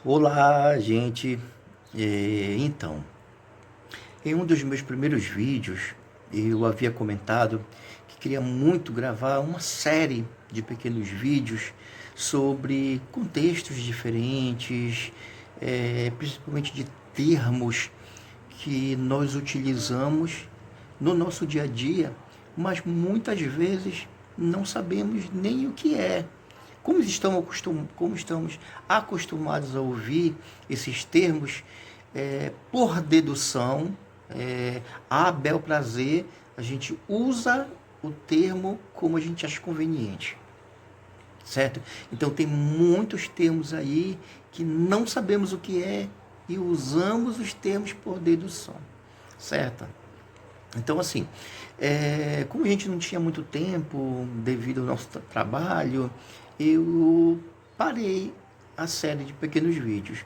Olá, gente. Então, em um dos meus primeiros vídeos, eu havia comentado que queria muito gravar uma série de pequenos vídeos sobre contextos diferentes, principalmente de termos que nós utilizamos no nosso dia a dia, mas muitas vezes não sabemos nem o que é. Como estamos acostumados a ouvir esses termos, por dedução, a bel prazer, a gente usa o termo como a gente acha conveniente, certo? Então tem muitos termos aí que não sabemos o que é e usamos os termos por dedução, certo? Então, assim, como a gente não tinha muito tempo devido ao nosso trabalho, eu parei a série de pequenos vídeos.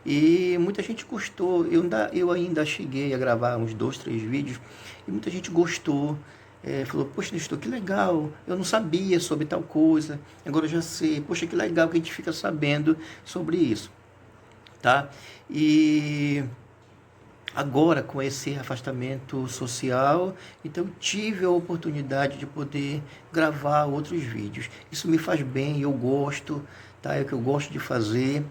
E muita gente gostou. Eu ainda cheguei a gravar uns 2, 3 vídeos e muita gente gostou. Falou, poxa, Nestor, que legal, eu não sabia sobre tal coisa, agora eu já sei. Poxa, que legal que a gente fica sabendo sobre isso, tá? E agora, com esse afastamento social, então tive a oportunidade de poder gravar outros vídeos. Isso me faz bem, eu gosto, tá? É o que eu gosto de fazer,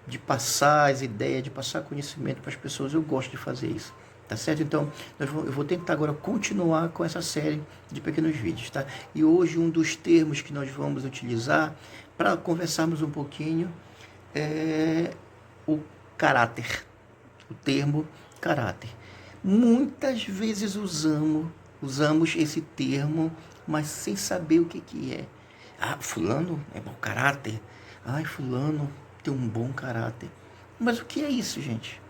de passar as ideias, de passar conhecimento para as pessoas. Eu gosto de fazer isso, tá certo? Então, eu vou tentar agora continuar com essa série de pequenos vídeos, tá? E hoje um dos termos que nós vamos utilizar para conversarmos um pouquinho é o caráter. O termo caráter. Muitas vezes usamos esse termo, mas sem saber o que é. Ah, fulano é mau caráter. Ai, fulano tem um bom caráter. Mas o que é isso, gente?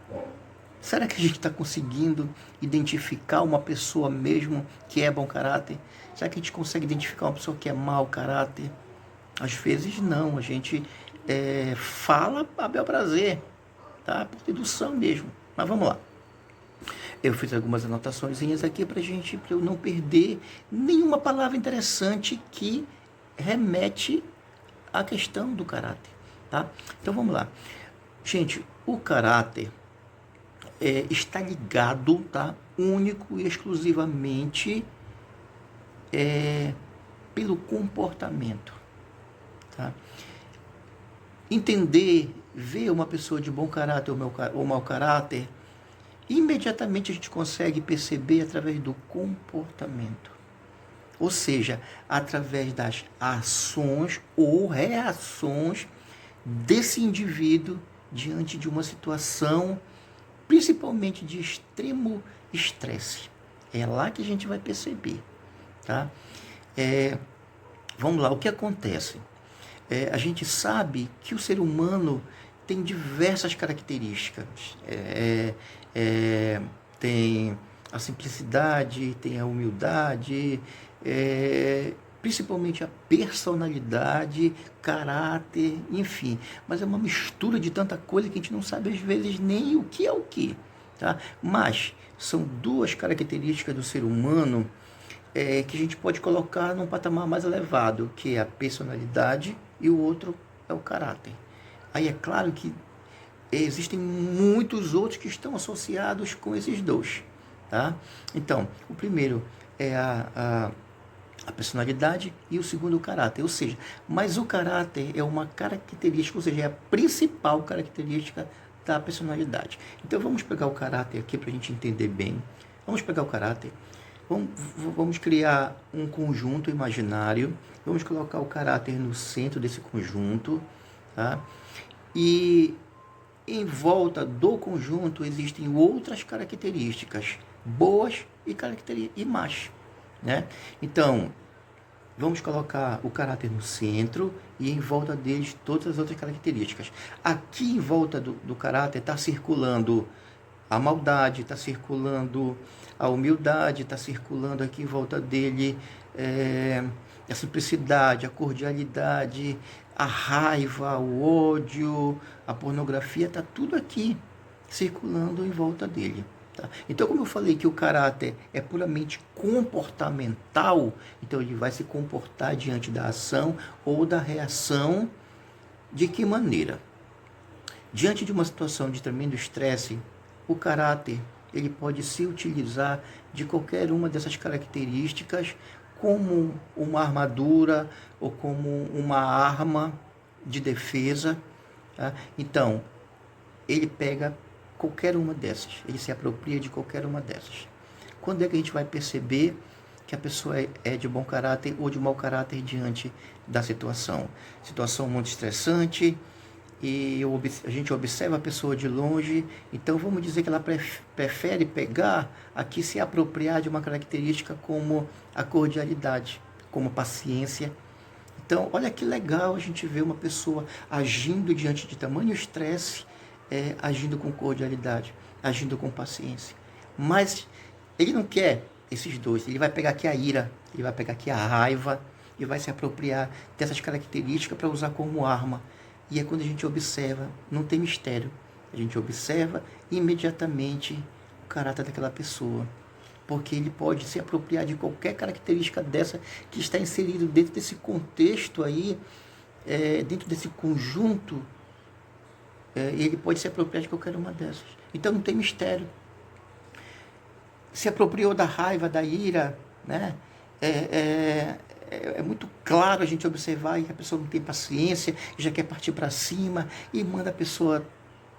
Será que a gente está conseguindo identificar uma pessoa mesmo que é bom caráter? Será que a gente consegue identificar uma pessoa que é mau caráter? Às vezes não, a gente fala a bel prazer, tá? Por dedução mesmo. Mas vamos lá. Eu fiz algumas anotações aqui para eu não perder nenhuma palavra interessante que remete à questão do caráter, tá? Então vamos lá. Gente, o caráter está ligado, tá? Único e exclusivamente pelo comportamento, tá? Entender, ver uma pessoa de bom caráter ou mau caráter, imediatamente a gente consegue perceber através do comportamento. Ou seja, através das ações ou reações desse indivíduo diante de uma situação, principalmente de extremo estresse. É lá que a gente vai perceber, tá? Vamos lá, o que acontece? A gente sabe que o ser humano tem diversas características. Tem a simplicidade, tem a humildade, principalmente a personalidade, caráter, enfim. Mas é uma mistura de tanta coisa que a gente não sabe às vezes nem o que é o que. Tá? Mas são duas características do ser humano que a gente pode colocar num patamar mais elevado, que é a personalidade e o outro é o caráter. Aí é claro que existem muitos outros que estão associados com esses dois, tá? Então, o primeiro é a personalidade e o segundo o caráter, ou seja, mas o caráter é uma característica, ou seja, é a principal característica da personalidade. Então vamos pegar o caráter aqui para a gente entender bem. Vamos pegar o caráter, vamos criar um conjunto imaginário, vamos colocar o caráter no centro desse conjunto, tá? E em volta do conjunto existem outras características boas e más, né? Então, vamos colocar o caráter no centro e em volta deles todas as outras características. Aqui em volta do caráter está circulando a maldade, está circulando a humildade, está circulando aqui em volta dele a simplicidade, a cordialidade, a raiva, o ódio, a pornografia, está tudo aqui circulando em volta dele. Tá? Então, como eu falei que o caráter é puramente comportamental, então ele vai se comportar diante da ação ou da reação de que maneira? Diante de uma situação de tremendo estresse, o caráter ele pode se utilizar de qualquer uma dessas características como uma armadura ou como uma arma de defesa. Tá? Então, ele pega qualquer uma dessas, ele se apropria de qualquer uma dessas. Quando é que a gente vai perceber que a pessoa é de bom caráter ou de mau caráter diante da situação? Situação muito estressante, e a gente observa a pessoa de longe, então vamos dizer que ela prefere pegar aqui, se apropriar de uma característica como a cordialidade, como paciência. Então, olha que legal a gente ver uma pessoa agindo diante de tamanho estresse, agindo com cordialidade, agindo com paciência. Mas ele não quer esses dois, ele vai pegar aqui a ira, ele vai pegar aqui a raiva e vai se apropriar dessas características para usar como arma. E é quando a gente observa, não tem mistério, a gente observa imediatamente o caráter daquela pessoa, porque ele pode se apropriar de qualquer característica dessa que está inserido dentro desse contexto aí, dentro desse conjunto, ele pode se apropriar de qualquer uma dessas. Então não tem mistério. Se apropriou da raiva, da ira, né? É muito claro a gente observar que a pessoa não tem paciência, já quer partir para cima e manda a pessoa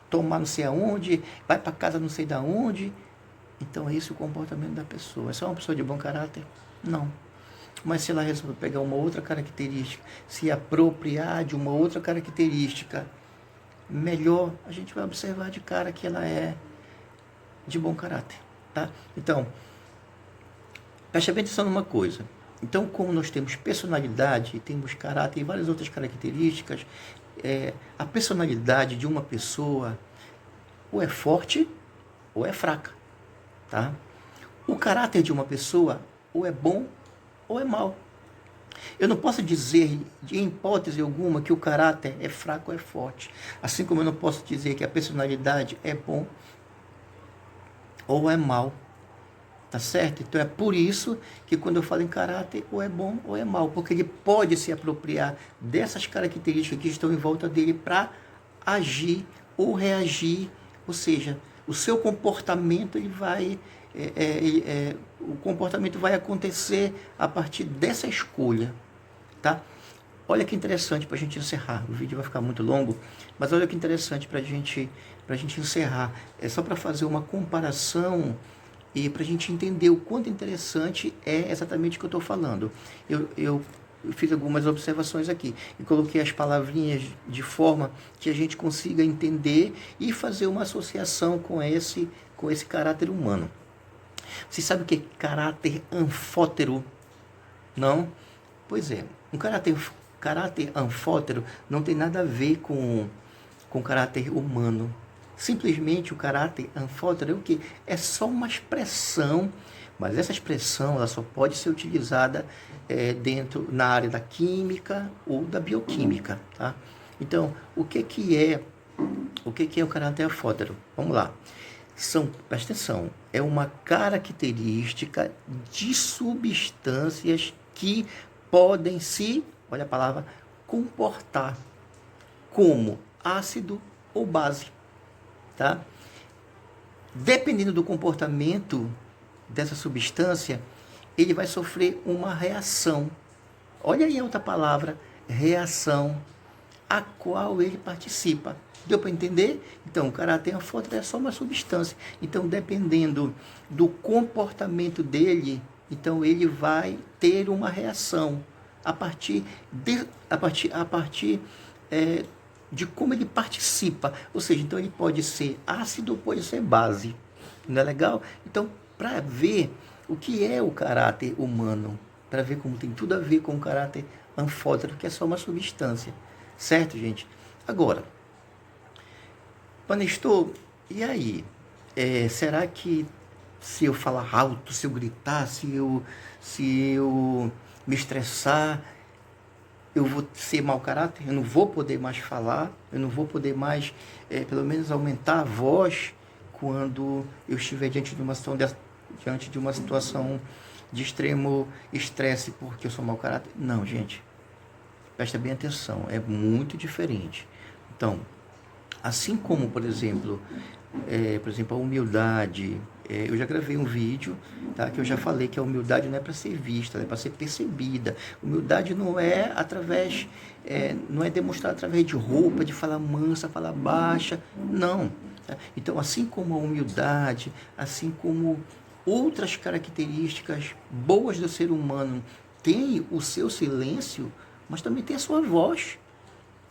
tomar não sei aonde, vai para casa não sei da onde. Então é esse o comportamento da pessoa. É só uma pessoa de bom caráter? Não. Mas se ela resolver pegar uma outra característica, se apropriar de uma outra característica, melhor a gente vai observar de cara que ela é de bom caráter. Tá? Então, preste bem atenção numa coisa. Então, como nós temos personalidade, temos caráter e várias outras características, a personalidade de uma pessoa ou é forte ou é fraca. Tá? O caráter de uma pessoa ou é bom ou é mau. Eu não posso dizer, em hipótese alguma, que o caráter é fraco ou é forte. Assim como eu não posso dizer que a personalidade é bom ou é mau. Tá certo? Então é por isso que quando eu falo em caráter, ou é bom ou é mau, porque ele pode se apropriar dessas características que estão em volta dele para agir ou reagir, ou seja, o seu comportamento ele vai, o comportamento vai acontecer a partir dessa escolha, tá? Olha que interessante para a gente encerrar. O vídeo vai ficar muito longo, mas olha que interessante para a gente encerrar. É só para fazer uma comparação e para a gente entender o quanto interessante é exatamente o que eu estou falando. Eu fiz algumas observações aqui e coloquei as palavrinhas de forma que a gente consiga entender e fazer uma associação com esse caráter humano. Você sabe o que é caráter anfótero? Não? Pois é, um caráter anfótero não tem nada a ver com caráter humano. Simplesmente o caráter anfótero é o quê? É só uma expressão, mas essa expressão ela só pode ser utilizada na área da química ou da bioquímica. Tá? Então, o que é o caráter anfótero? Vamos lá. Presta atenção, é uma característica de substâncias que podem se, olha a palavra, comportar como ácido ou base. Tá? Dependendo do comportamento dessa substância, ele vai sofrer uma reação. Olha aí a outra palavra, reação, a qual ele participa. Deu para entender? Então, o caráter anfótero é só uma substância. Então, dependendo do comportamento dele, então ele vai ter uma reação a partir de como ele participa. Ou seja, então ele pode ser ácido ou pode ser base. Não é legal? Então, para ver o que é o caráter humano, para ver como tem tudo a ver com o caráter anfótero, que é só uma substância. Certo, gente? Agora, Panestor, e aí? Será que se eu falar alto, se eu gritar, se eu me estressar, eu vou ser mau caráter? Eu não vou poder mais falar, eu não vou poder mais, pelo menos, aumentar a voz quando eu estiver diante de uma situação de extremo estresse porque eu sou mau caráter? Não, gente. Presta bem atenção, é muito diferente. Então, Assim como, por exemplo, a humildade. Eu já gravei um vídeo, tá, que eu já falei que a humildade não é para ser vista, é para ser percebida. Humildade não é não é demonstrada através de roupa, de falar mansa, falar baixa, não. Tá? Então, assim como a humildade, assim como outras características boas do ser humano tem o seu silêncio, mas também tem a sua voz.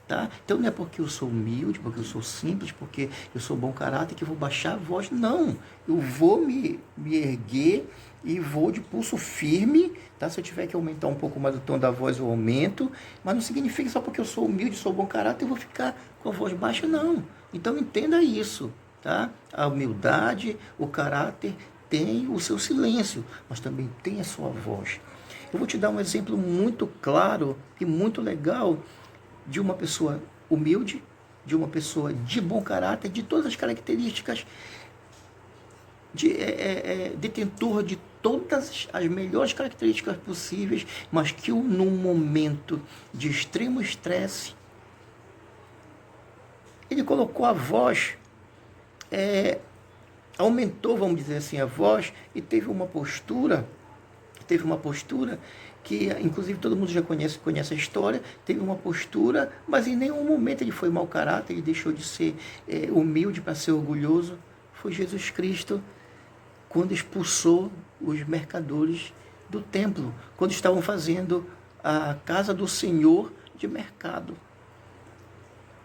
Tá? Então não é porque eu sou humilde, porque eu sou simples, porque eu sou bom caráter que eu vou baixar a voz. Não, eu vou me erguer e vou de pulso firme. Tá? Se eu tiver que aumentar um pouco mais o tom da voz, eu aumento. Mas não significa que só porque eu sou humilde, sou bom caráter, eu vou ficar com a voz baixa, não. Então entenda isso. Tá? A humildade, o caráter tem o seu silêncio, mas também tem a sua voz. Eu vou te dar um exemplo muito claro e muito legal de uma pessoa humilde, de uma pessoa de bom caráter, de todas as características, detentor de todas as melhores características possíveis, mas que num momento de extremo estresse, ele colocou a voz, aumentou, vamos dizer assim, a voz e teve uma postura que, inclusive, todo mundo já conhece a história, teve uma postura, mas em nenhum momento ele foi mau caráter, ele deixou de ser humilde para ser orgulhoso. Foi Jesus Cristo quando expulsou os mercadores do templo, quando estavam fazendo a casa do Senhor de mercado.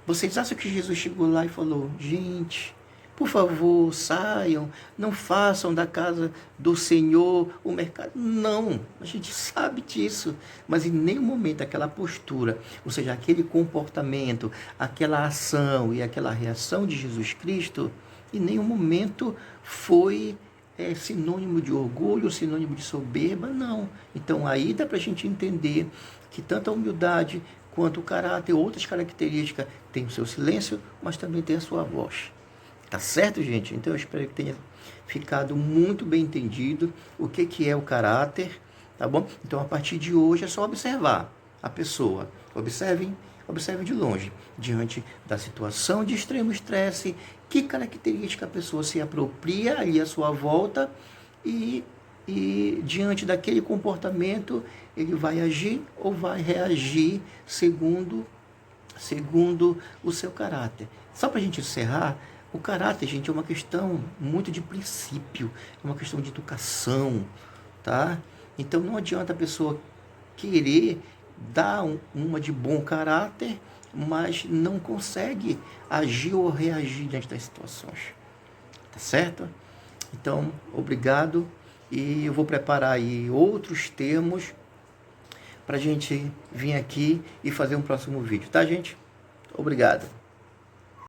Vocês acham que Jesus chegou lá e falou: gente, por favor, saiam, não façam da casa do Senhor o mercado? Não, a gente sabe disso. Mas em nenhum momento aquela postura, ou seja, aquele comportamento, aquela ação e aquela reação de Jesus Cristo, em nenhum momento foi sinônimo de orgulho, sinônimo de soberba, não. Então aí dá para a gente entender que tanto a humildade quanto o caráter, outras características, tem o seu silêncio, mas também tem a sua voz. Tá certo, gente? Então eu espero que tenha ficado muito bem entendido o que é o caráter, tá bom? Então a partir de hoje é só observar a pessoa. Observem de longe, diante da situação de extremo estresse, que característica a pessoa se apropria ali à sua volta e diante daquele comportamento ele vai agir ou vai reagir segundo o seu caráter. Só para a gente encerrar, o caráter, gente, é uma questão muito de princípio, é uma questão de educação, tá? Então não adianta a pessoa querer dar uma de bom caráter, mas não consegue agir ou reagir diante das situações, tá certo? Então, obrigado, e eu vou preparar aí outros termos para a gente vir aqui e fazer um próximo vídeo, tá, gente? Obrigado.